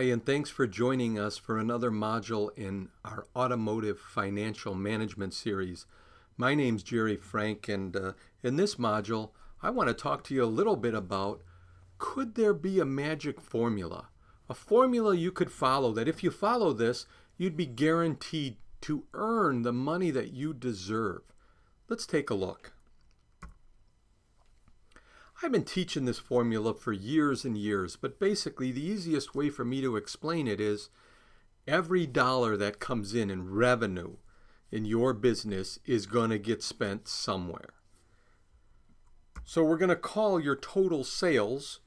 Hi, and thanks for joining us for another module in our Automotive Financial Management series. My name's Jerry Frank, and in this module, I want to talk to you a little bit about, could there be a magic formula? A formula you could follow that if you follow this, you'd be guaranteed to earn the money that you deserve. Let's take a look. I've been teaching this formula for years and years, but basically the easiest way for me to explain it is every dollar that comes in revenue in your business is going to get spent somewhere. So we're going to call your total sales,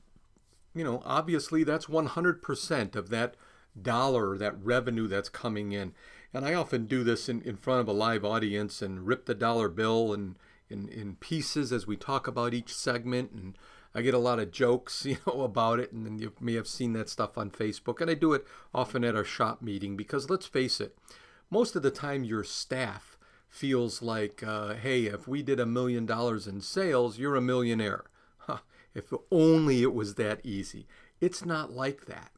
obviously that's 100% of that dollar, that revenue that's coming in. And I often do this in front of a live audience and rip the dollar bill and in pieces as we talk about each segment, and I get a lot of jokes about it, and then you may have seen that stuff on Facebook, and I do it often at our shop meeting because let's face it, most of the time your staff feels like, hey, if we did $1 million in sales, you're a millionaire. If only it was that easy. It's not like that.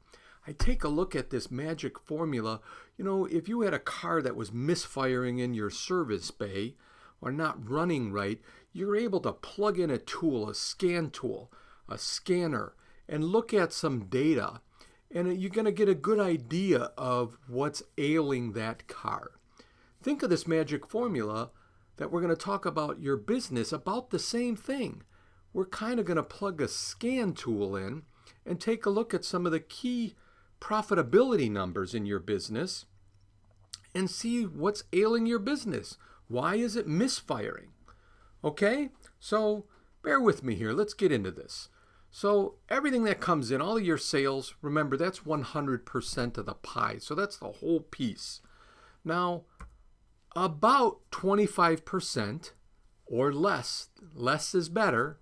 I take a look at this magic formula. If you had a car that was misfiring in your service bay or not running right, you're able to plug in a tool, a scan tool, a scanner, and look at some data, and you're going to get a good idea of what's ailing that car. Think of this magic formula that we're going to talk about your business about the same thing. We're kind of going to plug a scan tool in and take a look at some of the key profitability numbers in your business and see what's ailing your business. Why is it misfiring? Okay, so bear with me here. Let's get into this. So everything that comes in, all of your sales, remember that's 100% of the pie. So that's the whole piece. Now, about 25% or less is better,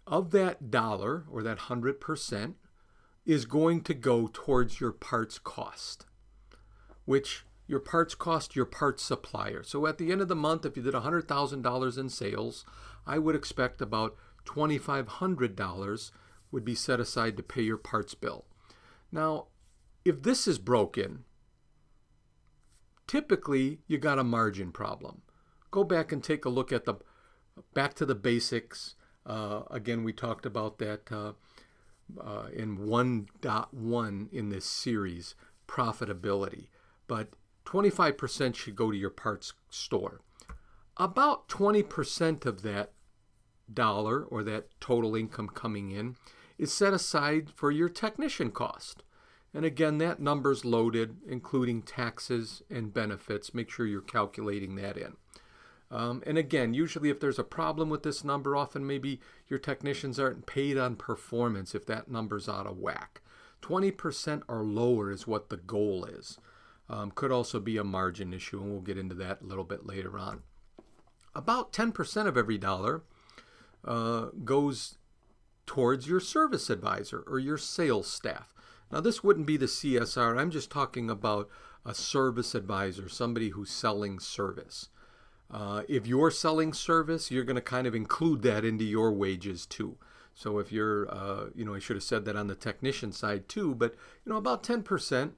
of that dollar or that 100% is going to go towards your parts cost, which your parts cost, your parts supplier. So at the end of the month, if you did $100,000 in sales, I would expect about $2,500 would be set aside to pay your parts bill. Now, if this is broken, typically you got a margin problem. Go back and take a look at back to the basics. Again, we talked about that in 1.1 in this series, profitability. But 25% should go to your parts store. About 20% of that dollar or that total income coming in is set aside for your technician cost. And again, that number's loaded, including taxes and benefits. Make sure you're calculating that in. And again, usually if there's a problem with this number, often maybe your technicians aren't paid on performance if that number's out of whack. 20% or lower is what the goal is. Could also be a margin issue, and we'll get into that a little bit later on. About 10% of every dollar goes towards your service advisor or your sales staff. Now, this wouldn't be the CSR. I'm just talking about a service advisor, somebody who's selling service. If you're selling service, you're going to kind of include that into your wages too. So if you're, I should have said that on the technician side too, but, about 10%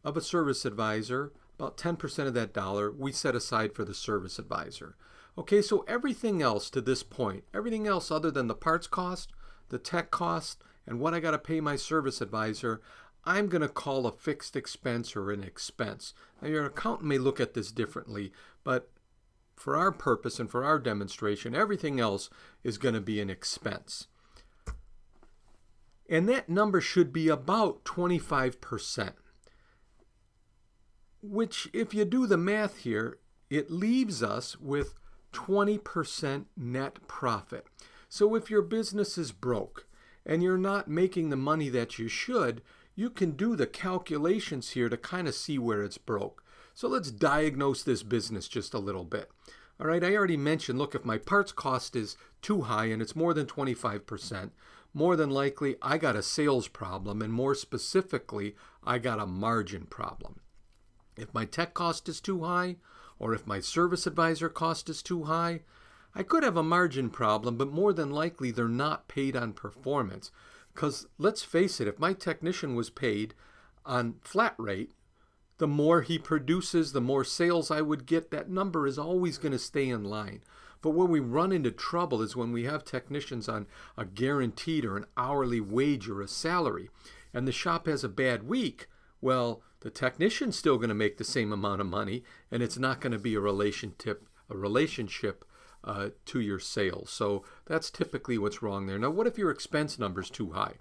of a service advisor, about 10% of that dollar we set aside for the service advisor. Okay, so everything else to this point, everything else other than the parts cost, the tech cost, and what I got to pay my service advisor, I'm going to call a fixed expense or an expense. Now, your accountant may look at this differently, but for our purpose and for our demonstration, everything else is going to be an expense. And that number should be about 25%. Which, if you do the math here, it leaves us with 20% net profit. So if your business is broke and you're not making the money that you should, you can do the calculations here to kind of see where it's broke. So let's diagnose this business just a little bit. All right, I already mentioned, look, if my parts cost is too high and it's more than 25%, more than likely I got a sales problem, and more specifically, I got a margin problem. If my tech cost is too high, or if my service advisor cost is too high, I could have a margin problem, but more than likely they're not paid on performance. Because let's face it, if my technician was paid on flat rate, the more he produces, the more sales I would get. That number is always going to stay in line. But where we run into trouble is when we have technicians on a guaranteed or an hourly wage or a salary, and the shop has a bad week. Well, the technician's still going to make the same amount of money, and it's not going to be a relationship to your sales. So that's typically what's wrong there. Now, what if your expense number's too high?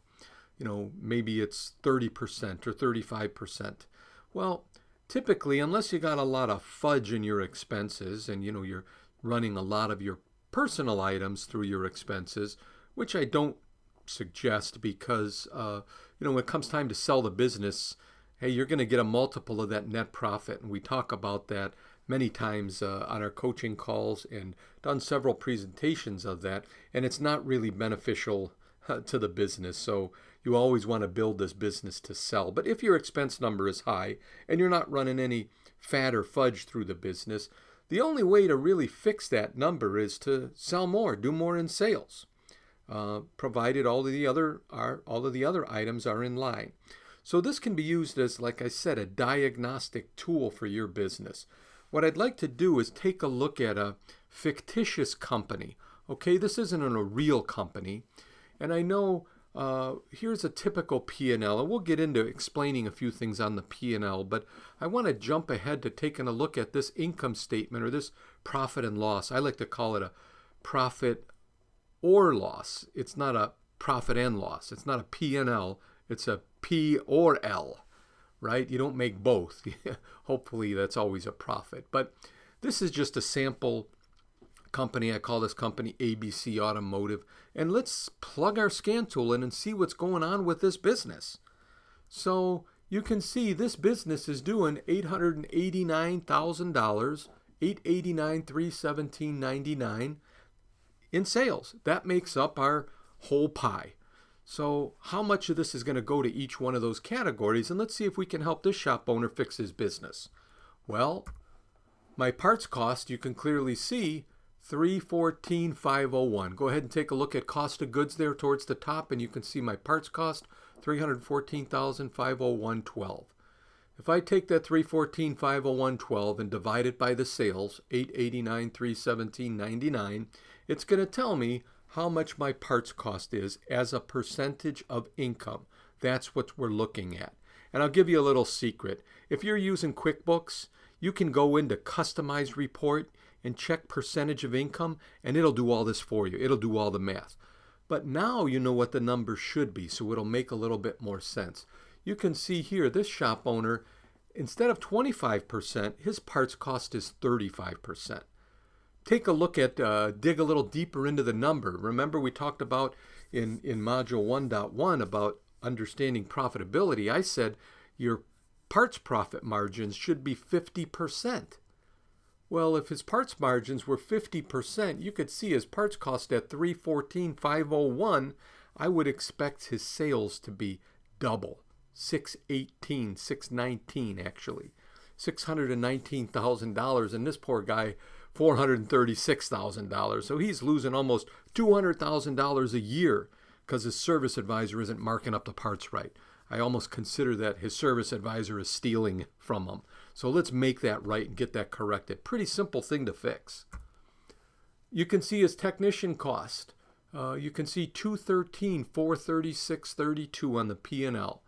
Maybe it's 30% or 35%. Well, typically, unless you got a lot of fudge in your expenses and, you're running a lot of your personal items through your expenses, which I don't suggest because, when it comes time to sell the business, hey, you're going to get a multiple of that net profit. And we talk about that many times on our coaching calls and done several presentations of that. And it's not really beneficial to the business. So you always want to build this business to sell. But if your expense number is high and you're not running any fat or fudge through the business, the only way to really fix that number is to sell more, do more in sales, provided all of the other items are in line. So this can be used as, like I said, a diagnostic tool for your business. What I'd like to do is take a look at a fictitious company. Okay, this isn't a real company. And I know here's a typical P&L, and we'll get into explaining a few things on the P&L, but I want to jump ahead to taking a look at this income statement or this profit and loss. I like to call it a profit or loss. It's not a profit and loss. It's not a P&L. It's a P or L, right? You don't make both. Hopefully that's always a profit. But this is just a sample company. I call this company ABC Automotive. And let's plug our scan tool in and see what's going on with this business. So you can see this business is doing $889,000, $889,317.99 in sales. That makes up our whole pie. So how much of this is going to go to each one of those categories? And let's see if we can help this shop owner fix his business. Well, my parts cost, you can clearly see, $314,501. Go ahead and take a look at cost of goods there towards the top, and you can see my parts cost, $314,501.12. If I take that $314,501.12 and divide it by the sales, $889,317.99, it's going to tell me how much my parts cost is as a percentage of income. That's what we're looking at. And I'll give you a little secret. If you're using QuickBooks, you can go into Customize Report and check percentage of income, and it'll do all this for you. It'll do all the math. But now you know what the number should be, so it'll make a little bit more sense. You can see here, this shop owner, instead of 25%, his parts cost is 35%. Take a look at, dig a little deeper into the number. Remember we talked about in Module 1.1 about understanding profitability. I said your parts profit margins should be 50%. Well, if his parts margins were 50%, you could see his parts cost at $314,501. I would expect his sales to be double, $619 actually, $619,000, and this poor guy, $436,000. So he's losing almost $200,000 a year because his service advisor isn't marking up the parts right. I almost consider that his service advisor is stealing from him. So let's make that right and get that corrected. Pretty simple thing to fix. You can see his technician cost. You can see $213, $436.32 on the P&L.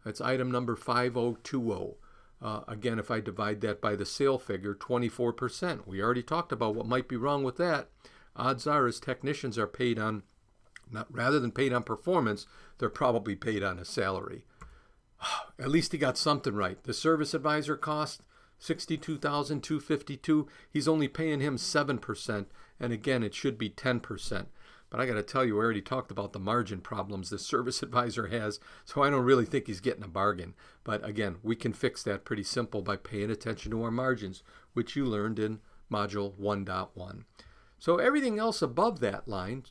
That's item number 5020. Again, if I divide that by the sale figure, 24%. We already talked about what might be wrong with that. Odds are his technicians are paid on, rather than paid on performance, they're probably paid on a salary. At least he got something right. The service advisor cost $62,252. He's only paying him 7%, and again, it should be 10%. But I got to tell you, we already talked about the margin problems the service advisor has, so I don't really think he's getting a bargain. But again, we can fix that pretty simple by paying attention to our margins, which you learned in Module 1.1. So everything else above that line,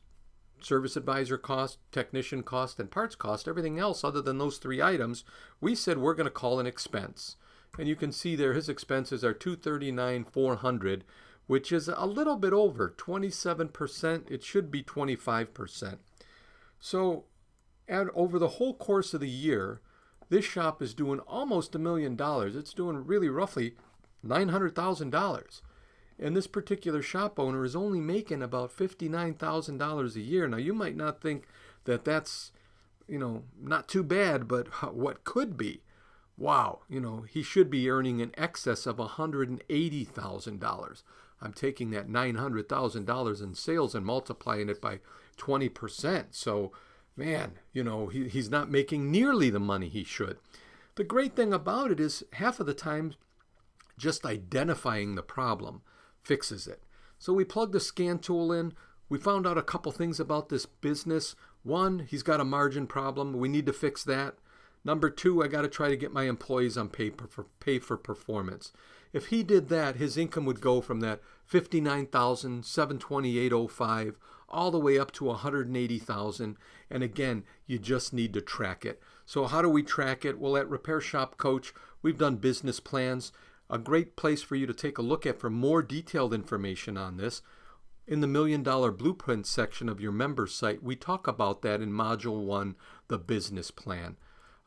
service advisor cost, technician cost, and parts cost, everything else other than those three items, we said we're going to call an expense. And you can see there his expenses are $239,400, which is a little bit over 27%. It should be 25%. So And over the whole course of the year, this shop is doing almost $1 million. It's doing really roughly $900,000. And this particular shop owner is only making about $59,000 a year. Now, you might not think that that's, not too bad, but what could be? Wow, he should be earning in excess of $180,000. I'm taking that $900,000 in sales and multiplying it by 20%. So, man, he's not making nearly the money he should. The great thing about it is half of the time, just identifying the problem fixes it. So we plugged the scan tool in. We found out a couple things about this business. One, he's got a margin problem. We need to fix that. Number two, I got to try to get my employees on pay for performance. If he did that, his income would go from that $59,728.05 all the way up to $180,000. And again, you just need to track it. So how do we track it? Well, at Repair Shop Coach, we've done business plans. A great place for you to take a look at for more detailed information on this. In the $1 Million Blueprint section of your members site, we talk about that in Module 1, the business plan.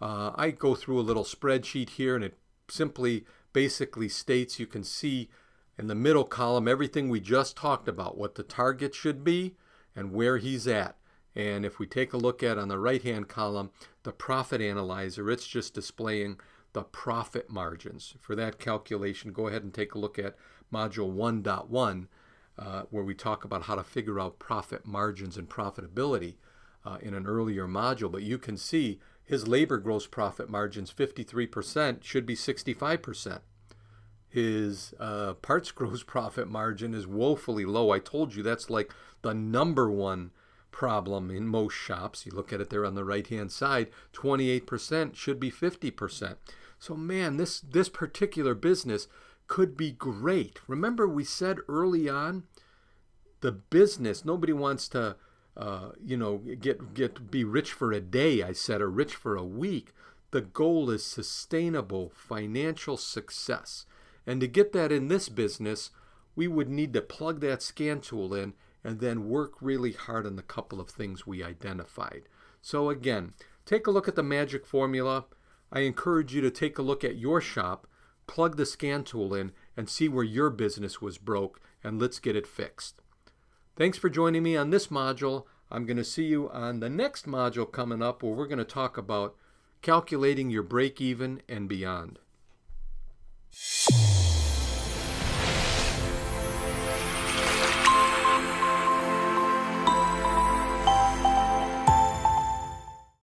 I go through a little spreadsheet here, and it simply basically states, you can see in the middle column everything we just talked about, what the target should be and where he's at. And if we take a look at on the right-hand column, the profit analyzer, it's just displaying the profit margins. For that calculation, go ahead and take a look at Module 1.1, where we talk about how to figure out profit margins and profitability in an earlier module. But you can see his labor gross profit margins, 53%, should be 65%. His parts gross profit margin is woefully low. I told you that's like the number one problem in most shops. You look at it there on the right-hand side, 28% should be 50%. So man, this particular business could be great. Remember we said early on, the business, nobody wants to be rich for a day, I said, or rich for a week. The goal is sustainable financial success. And to get that in this business, we would need to plug that scan tool in and then work really hard on the couple of things we identified. So again, take a look at the magic formula. I encourage you to take a look at your shop, plug the scan tool in, and see where your business was broke, and let's get it fixed. Thanks for joining me on this module. I'm going to see you on the next module coming up, where we're going to talk about calculating your break even and beyond.